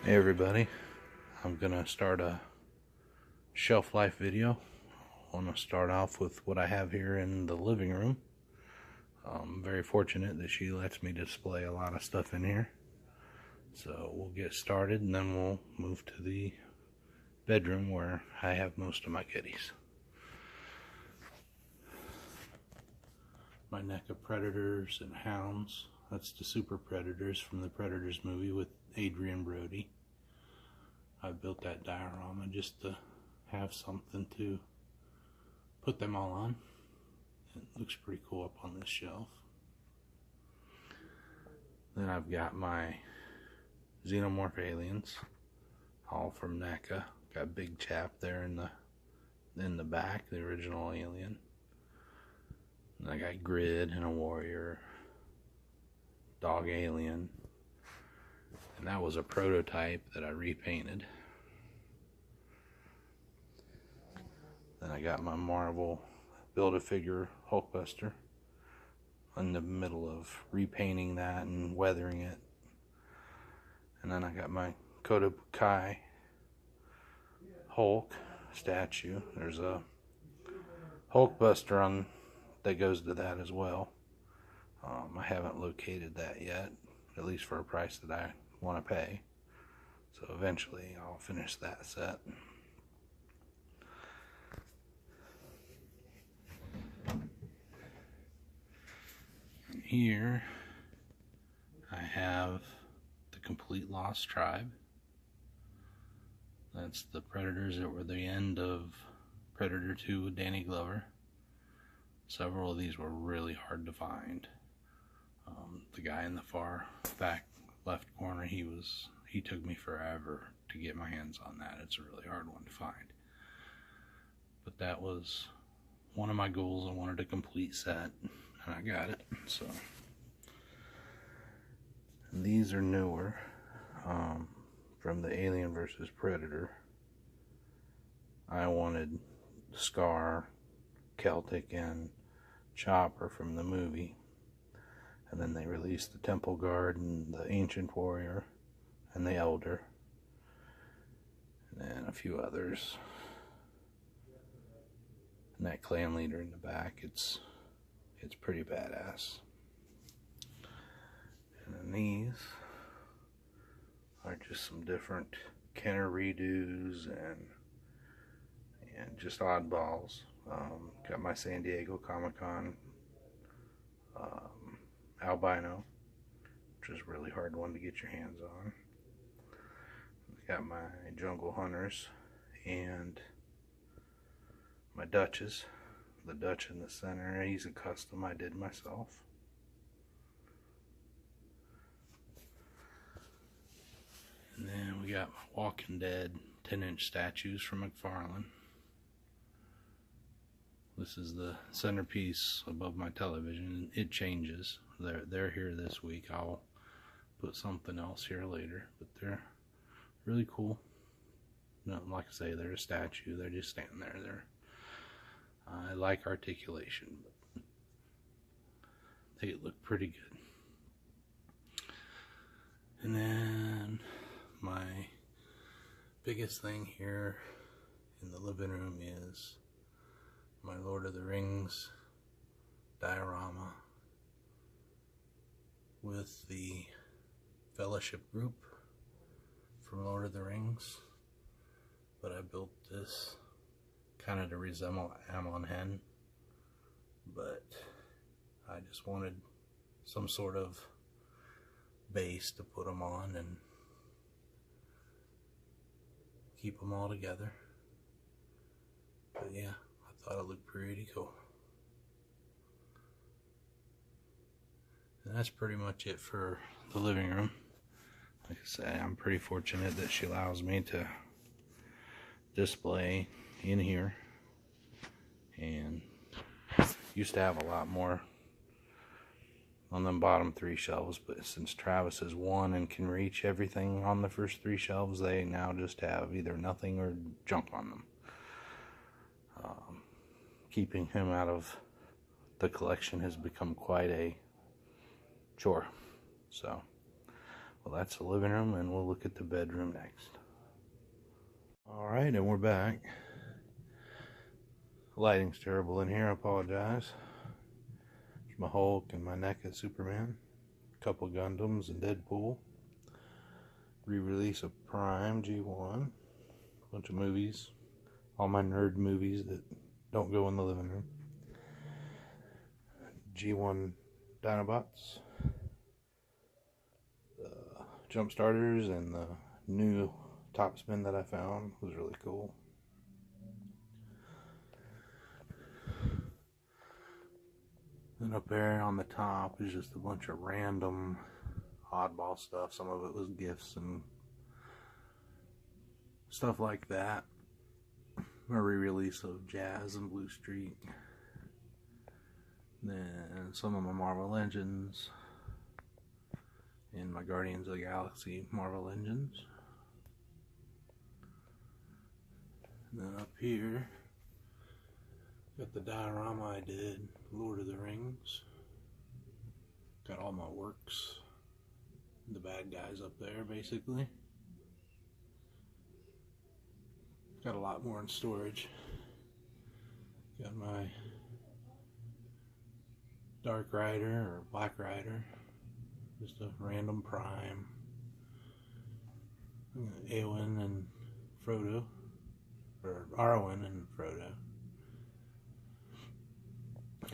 Hey everybody, I'm gonna start a shelf life video. I want to start off with what I have here in the living room. I'm very fortunate that she lets me display a lot of stuff in here. So we'll get started and then we'll move to the bedroom where I have most of my goodies. My neck of predators and hounds. That's the super predators from the Predators movie with Adrian Brody. I built that diorama just to have something to put them all on. It looks pretty cool up on this shelf. Then I've got my xenomorph aliens, all from NECA. Got Big Chap there in the back, the original alien. And I got Grid and a warrior, dog alien. And that was a prototype that I repainted. Then I got my Marvel Build-A-Figure Hulkbuster. In the middle of repainting that and weathering it. And then I got my Kotobukai Hulk statue. There's a Hulkbuster on that goes to that as well. I haven't located that yet, at least for a price that I want to pay. So eventually I'll finish that set. And here I have the Complete Lost Tribe. That's the Predators that were the end of Predator 2 with Danny Glover. Several of these were really hard to find. The guy in the far back left corner, he took me forever to get my hands on that. It's a really hard one to find. But that was one of my goals. I wanted a complete set, and I got it. So and these are newer, from the Alien vs. Predator. I wanted Scar, Celtic, and Chopper from the movie. And then they released the Temple Guard and the Ancient Warrior and the Elder. And then a few others. And that clan leader in the back, it's pretty badass. And then these are just some different Kenner redos and just oddballs. Got my San Diego Comic-Con albino, which is a really hard one to get your hands on. Got my Jungle Hunters and my Dutches. The Dutch in the center, he's a custom I did myself. And then we got my Walking Dead 10-inch statues from McFarlane. This is the centerpiece above my television. It changes. They're here this week. I'll put something else here later, but they're really cool. No, like I say, they're a statue. They're just standing there. I like articulation, but they look pretty good. And then my biggest thing here in the living room is my Lord of the Rings diorama with the Fellowship group from Lord of the Rings. But I built this kind of to resemble Amon Hen, but I just wanted some sort of base to put them on and keep them all together. But yeah, I thought it looked pretty cool. And that's pretty much it for the living room. Like I say, I'm pretty fortunate that she allows me to display in here. And used to have a lot more on the bottom 3 shelves, but since Travis is 1 and can reach everything on the first 3 shelves, they now just have either nothing or junk on them. Keeping him out of the collection has become quite a chore. So Well, that's the living room, and we'll look at the bedroom next. Alright, and we're back. Lighting's terrible in here, I apologize. There's my Hulk and my NECA Superman. A couple Gundams and Deadpool. Re-release of Prime G1. Bunch of movies. All my nerd movies that don't go in the living room. G1 Dinobots. The jump starters and the new top spin that I found was really cool. Then up there on the top is just a bunch of random oddball stuff. Some of it was gifts and stuff like that. A re-release of Jazz and Blue Streak. Then some of my Marvel Legends. And my Guardians of the Galaxy Marvel Legends. And then up here, got the diorama I did, Lord of the Rings. Got all my works. The bad guys up there, basically. Got a lot more in storage. Got my Dark Rider or Black Rider. Just a random Prime. Eowyn and Frodo. Or Arwen and Frodo.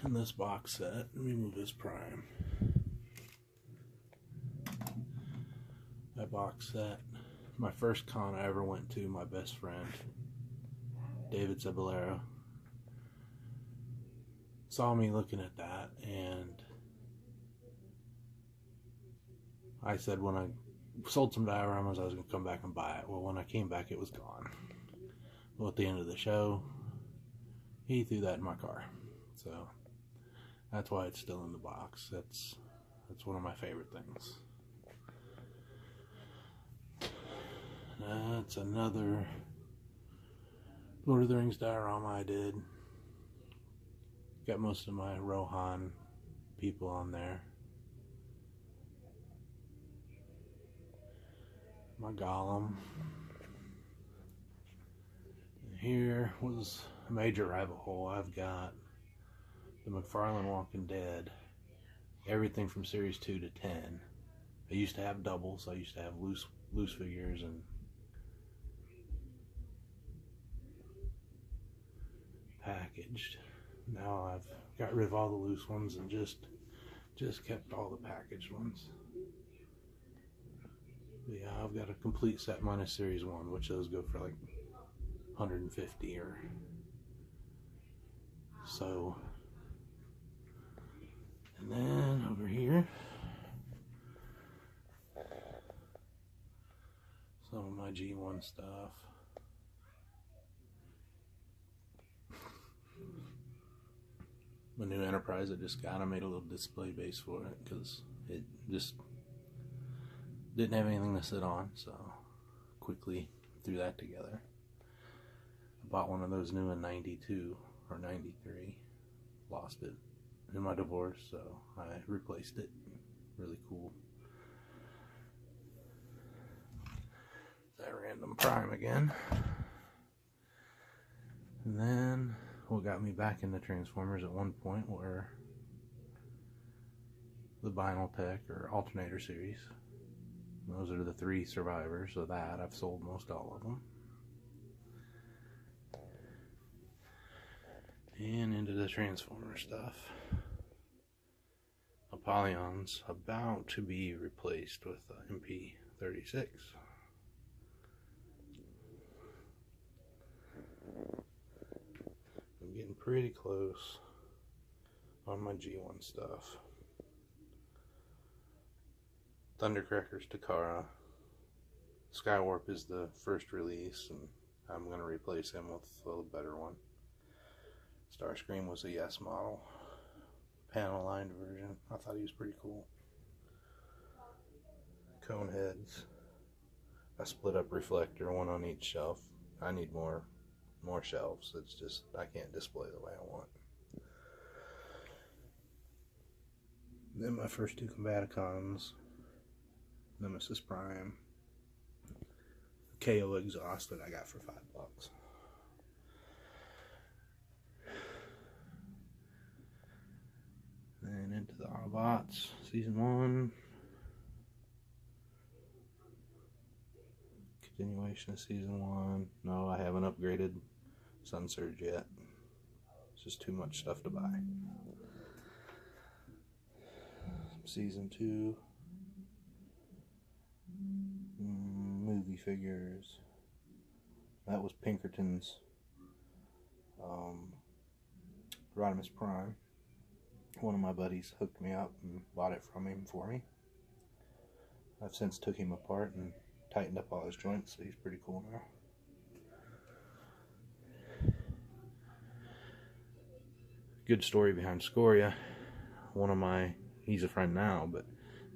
And this box set. Let me move this Prime. That box set. My first con I ever went to, my best friend, David Ceballero, saw me looking at that, and I said when I sold some dioramas I was going to come back and buy it. Well, when I came back it was gone. Well, at the end of the show, he threw that in my car. So that's why it's still in the box. That's one of my favorite things. That's another Lord of the Rings diorama I did. Got most of my Rohan people on there. My Gollum. And here was a major rabbit hole. I've got the McFarlane Walking Dead. Everything from series 2 to 10. I used to have doubles. I used to have loose figures and packaged. Now I've got rid of all the loose ones and just kept all the packaged ones. But yeah, I've got a complete set minus series 1, which those go for like 150 or so. And then over here, some of my G1 stuff. My new Enterprise I just got, I made a little display base for it because it just didn't have anything to sit on, so quickly threw that together. I bought one of those new in 92 or 93, lost it in my divorce, so I replaced it. Really cool. That random Prime again. And then what got me back into Transformers at one point were the Vinyl Tech or Alternator series. Those are the 3 survivors of that. I've sold most all of them. And into the Transformer stuff. Apollyon's about to be replaced with MP36. I'm getting pretty close on my G1 stuff. Thundercracker's Takara. Skywarp is the first release, and I'm going to replace him with a better one. Starscream was a Yes model. Panel lined version. I thought he was pretty cool. Cone heads. I split up reflector, one on each shelf. I need more shelves. It's just, I can't display the way I want. Then my first 2 Combaticons. Nemesis Prime KO exhaust that I got for $5. And into the Autobots Season 1. Continuation of Season 1. No, I haven't upgraded Sun Surge yet. It's just too much stuff to buy. Season 2. Movie figures. That was Pinkerton's Rodimus Prime. One of my buddies hooked me up and bought it from him for me. I've since took him apart and tightened up all his joints, so he's pretty cool now. Good story behind Scoria. He's a friend now, but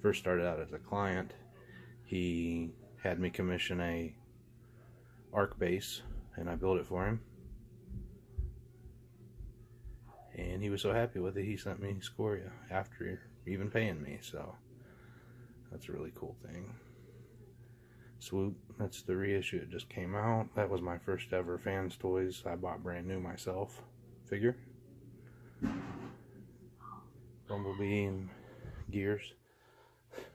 first started out as a client. He had me commission a arc base, and I built it for him. And he was so happy with it, he sent me Scoria after even paying me, so that's a really cool thing. Swoop, that's the reissue, it just came out. That was my first ever Fans Toys I bought brand new myself figure. Bumblebee and Gears.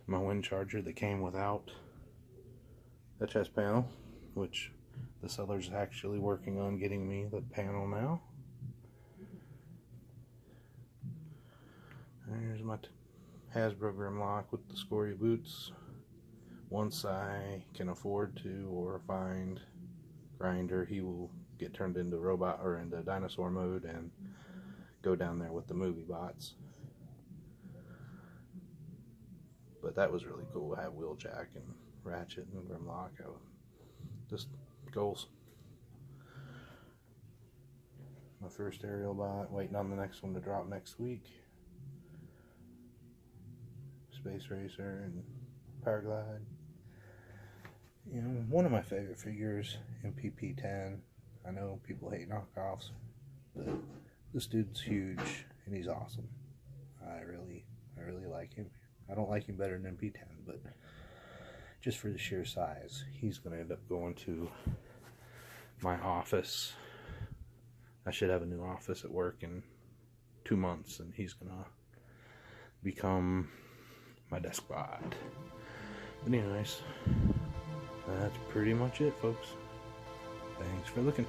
My wind charger that came without the chest panel, which the seller's actually working on getting me the panel now. There's my Hasbro Grimlock with the Scoria boots. Once I can afford to or find Grinder, he will get turned into robot or into dinosaur mode and go down there with the movie bots. But that was really cool to have Wheeljack and Ratchet and Grimlock. Just goals. My first aerial bot, waiting on the next one to drop next week. Space Racer and Paraglide. You know, one of my favorite figures in PP10. I know people hate knockoffs, but this dude's huge and he's awesome. I really like him. I don't like him better than P10, but just for the sheer size, he's going to end up going to my office. I should have a new office at work in 2 months, and he's going to become my desk bot. But anyways, that's pretty much it, folks. Thanks for looking.